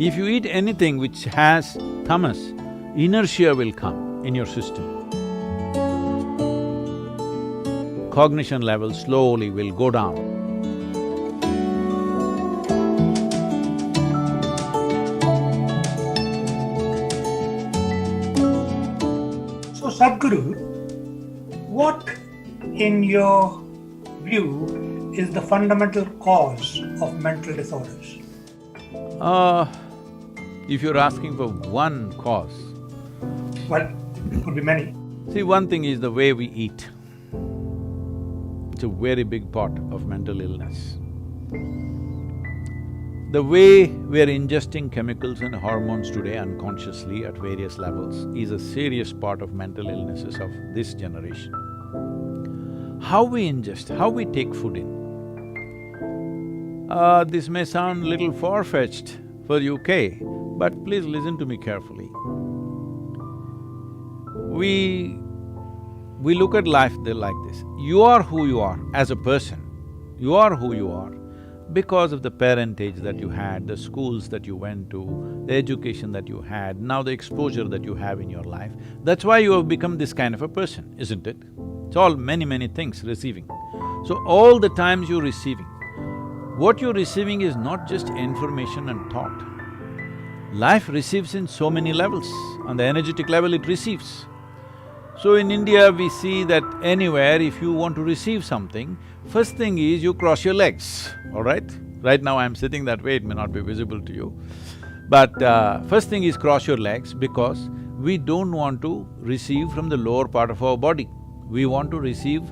If you eat anything which has tamas, inertia will come in your system. Cognition level slowly will go down. So Sadhguru, what in your view is the fundamental cause of mental disorders? If you're asking for one cause… Well, it could be many. See, one thing is the way we eat. It's a very big part of mental illness. The way we're ingesting chemicals and hormones today unconsciously at various levels is a serious part of mental illnesses of this generation. How we ingest, how we take food in. This may sound little far-fetched for UK, but please listen to me carefully. We look at life like this. You are who you are as a person. You are who you are because of the parentage that you had, the schools that you went to, the education that you had, now the exposure that you have in your life. That's why you have become this kind of a person, isn't it? It's all many things receiving. So all the times you're receiving, what you're receiving is not just information and thought. Life receives in so many levels. On the energetic level, it receives. So in India, we see that anywhere if you want to receive something, first thing is you cross your legs, all right? Right now I'm sitting that way, it may not be visible to you. But first thing is cross your legs because we don't want to receive from the lower part of our body. We want to receive…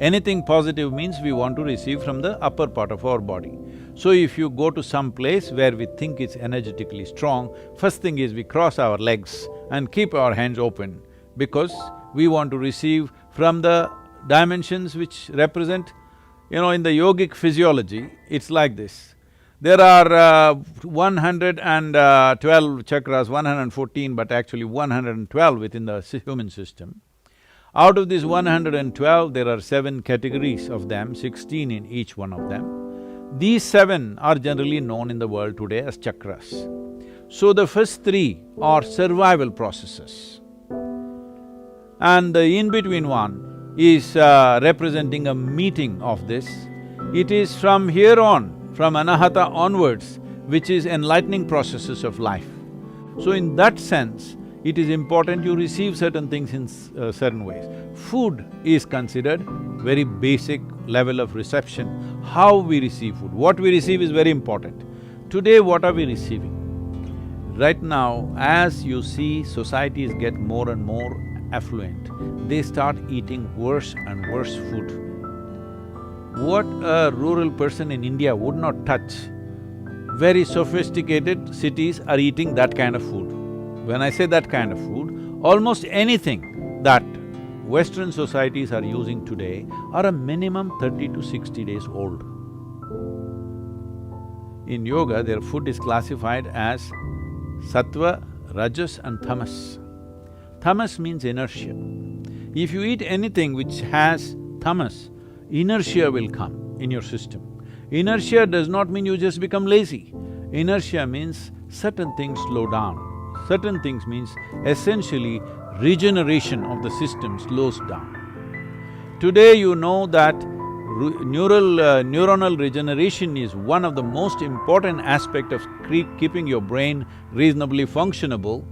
anything positive means we want to receive from the upper part of our body. So if you go to some place where we think it's energetically strong, first thing is we cross our legs and keep our hands open because we want to receive from the dimensions which represent… in the yogic physiology, it's like this. There are 112 chakras, 114, but actually 112 within the human system. Out of these 112, there are 7 categories of them, 16 in each one of them. These 7 are generally known in the world today as chakras. So the first 3 are survival processes. And the in-between one is representing a meeting of this. It is from here on, from anahata onwards, which is enlightening processes of life. So in that sense, it is important you receive certain things in certain ways. Food is considered very basic level of reception. How we receive food, what we receive is very important. Today, what are we receiving? Right now, as you see societies get more and more affluent, they start eating worse and worse food. What a rural person in India would not touch, very sophisticated cities are eating that kind of food. When I say that kind of food, almost anything that Western societies are using today are a minimum 30 to 60 days old. In yoga, their food is classified as sattva, rajas and tamas. Tamas means inertia. If you eat anything which has tamas, inertia will come in your system. Inertia does not mean you just become lazy. Inertia means certain things slow down. Certain things means essentially regeneration of the system slows down. Today you know that neuronal regeneration is one of the most important aspect of keeping your brain reasonably functional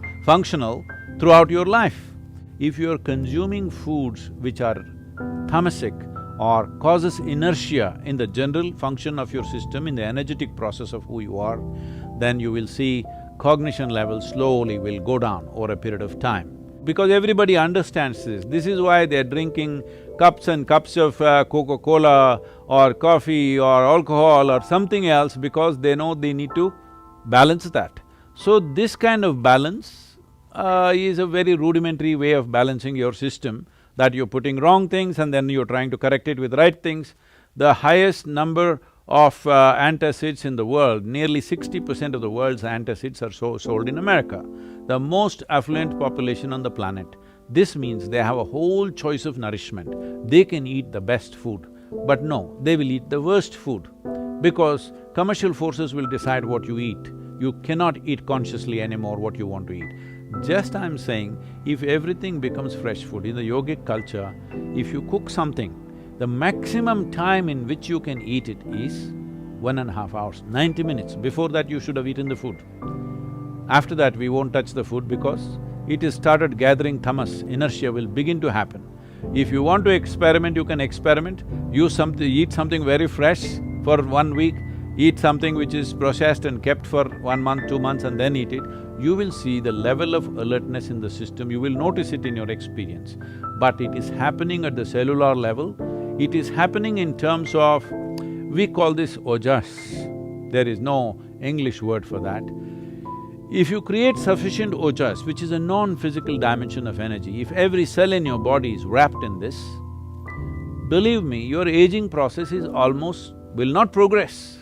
throughout your life. If you are consuming foods which are tamasic or causes inertia in the general function of your system, in the energetic process of who you are, then you will see cognition level slowly will go down over a period of time. Because everybody understands this. This is why they're drinking cups and cups of Coca-Cola or coffee or alcohol or something else because they know they need to balance that. So this kind of balance is a very rudimentary way of balancing your system, that you're putting wrong things and then you're trying to correct it with right things. The highest number of antacids in the world, nearly 60% of the world's antacids are sold in America, the most affluent population on the planet. This means they have a whole choice of nourishment. They can eat the best food, but no, they will eat the worst food because commercial forces will decide what you eat. you cannot eat consciously anymore what you want to eat. Just I'm saying, if everything becomes fresh food, in the yogic culture, if you cook something, the maximum time in which you can eat it is 1.5 hours, 90 minutes. Before that, you should have eaten the food. After that, we won't touch the food because it has started gathering tamas, inertia will begin to happen. If you want to experiment, you can experiment, eat something very fresh for 1 week, eat something which is processed and kept for 1 month, 2 months and then eat it, you will see the level of alertness in the system, you will notice it in your experience. But it is happening at the cellular level, it is happening in terms of… we call this ojas, there is no English word for that. If you create sufficient ojas, which is a non-physical dimension of energy, if every cell in your body is wrapped in this, believe me, your aging process is almost… will not progress.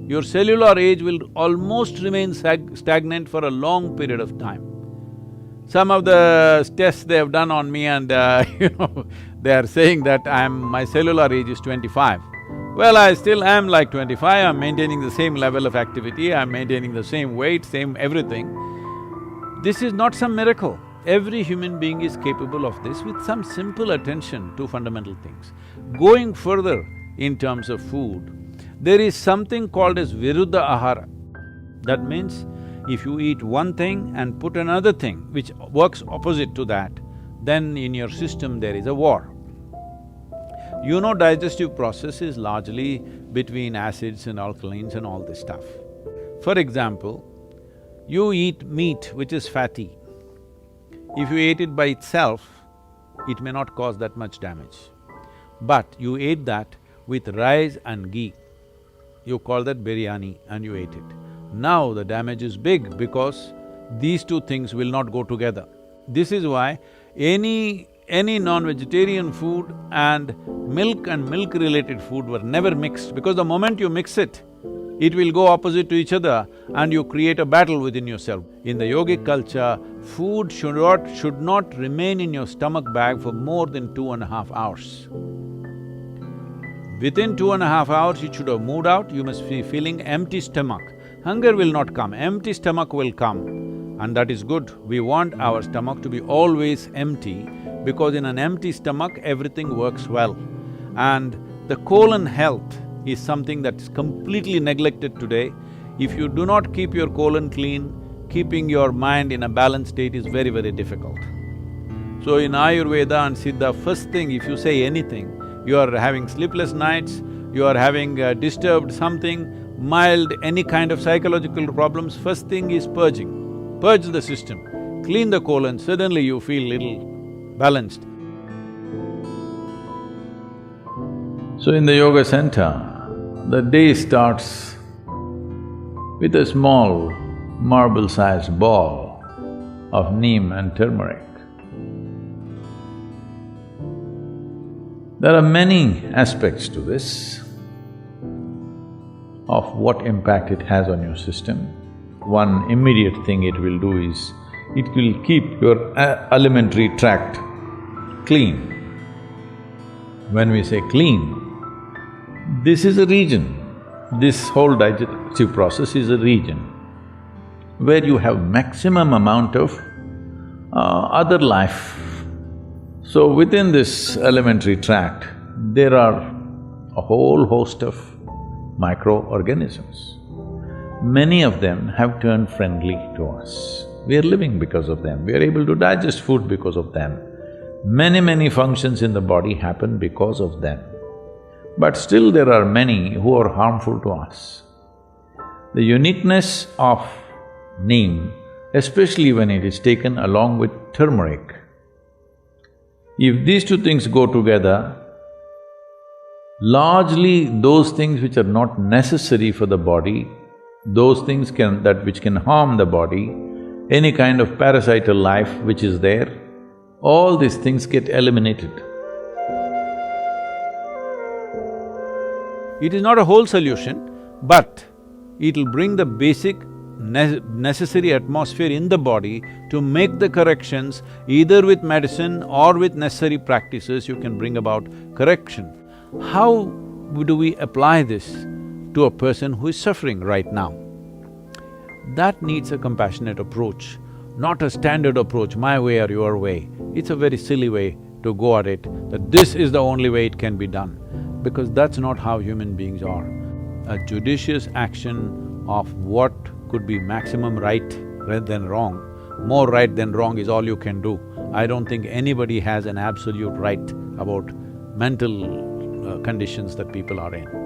Your cellular age will almost remain stagnant for a long period of time. Some of the tests they have done on me and they are saying that my cellular age is 25. Well, I still am like 25, I'm maintaining the same level of activity, I'm maintaining the same weight, same everything. This is not some miracle. Every human being is capable of this with some simple attention to fundamental things. Going further in terms of food, there is something called as viruddha ahara. That means, if you eat one thing and put another thing which works opposite to that, then in your system there is a war. You know, digestive process is largely between acids and alkalines and all this stuff. For example, you eat meat which is fatty. If you ate it by itself, it may not cause that much damage. But you ate that with rice and ghee, you call that biryani and you ate it. Now the damage is big because these two things will not go together. This is why any non-vegetarian food and milk-related food were never mixed, because the moment you mix it, it will go opposite to each other and you create a battle within yourself. In the yogic culture, food should not remain in your stomach bag for more than 2.5 hours. Within 2.5 hours, it should have moved out, you must be feeling empty stomach. Hunger will not come, empty stomach will come, and that is good. We want our stomach to be always empty, because in an empty stomach, everything works well. And the colon health is something that's completely neglected today. If you do not keep your colon clean, keeping your mind in a balanced state is very, very difficult. So in Ayurveda and Siddha, first thing if you say anything, you are having sleepless nights, you are having disturbed something, mild, any kind of psychological problems, first thing is purging. Purge the system, clean the colon, suddenly you feel little balanced. So in the yoga center, the day starts with a small marble-sized ball of neem and turmeric. There are many aspects to this of what impact it has on your system. One immediate thing it will do is, it will keep your alimentary tract clean. When we say clean, this is a region, this whole digestive process is a region where you have maximum amount of other life. So within this alimentary tract, there are a whole host of microorganisms. Many of them have turned friendly to us. We are living because of them, we are able to digest food because of them. Many functions in the body happen because of them. But still there are many who are harmful to us. The uniqueness of neem, especially when it is taken along with turmeric, if these two things go together, largely those things which are not necessary for the body, those things which can harm the body, any kind of parasital life which is there, all these things get eliminated. It is not a whole solution, but it'll bring the basic necessary atmosphere in the body to make the corrections. Either with medicine or with necessary practices, you can bring about correction. How do we apply this to a person who is suffering right now? That needs a compassionate approach, not a standard approach, my way or your way. It's a very silly way to go at it, that this is the only way it can be done, because that's not how human beings are. A judicious action of what could be maximum right rather than wrong, more right than wrong is all you can do. I don't think anybody has an absolute right about mental conditions that people are in.